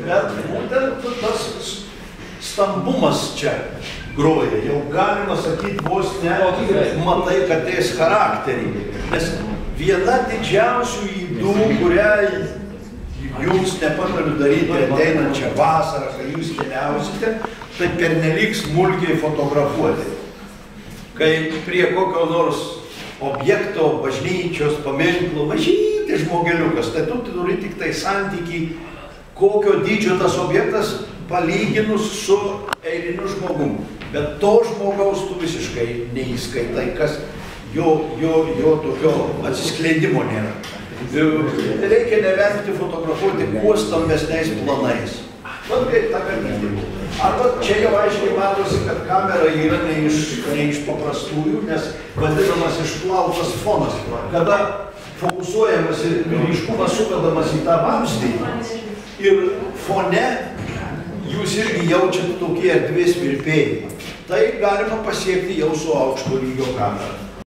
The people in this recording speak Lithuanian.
Bet būtent tas stambumas čia groja, jau galima sakyti, vos ne, matai katės charakterį. Nes viena didžiausių ydų, kurią jums nepatariu daryti ateinančią vasarą, kai jūs keliausite, tai pernelyg smulkiai fotografuoti. Kai prie kokio nors objekto, bažnyčios, paminklo, mažytis žmogeliukas, tai tu turi tik tai santykį, kokio dydžio tas objektas palyginus su eiliniu žmogum. Bet to žmogaus tu visiškai neįskaitai, kas jo tokio atsiskleidimo nėra. Reikia nevengti fotografuoti kuo stambesniais planais. Vat kaip ta galimybė. Arba čia jau aiškiai matosi, kad kamera yra ne iš paprastųjų, nes vadinamas išplautas fonas. Kada fokusuojamas ir ryškumas suvedamas į tą vamzdį ir fone jūs irgi jaučiat tokie erdvės virpėjimą. Tai galima pasiekti jau su aukšto lygio kamera.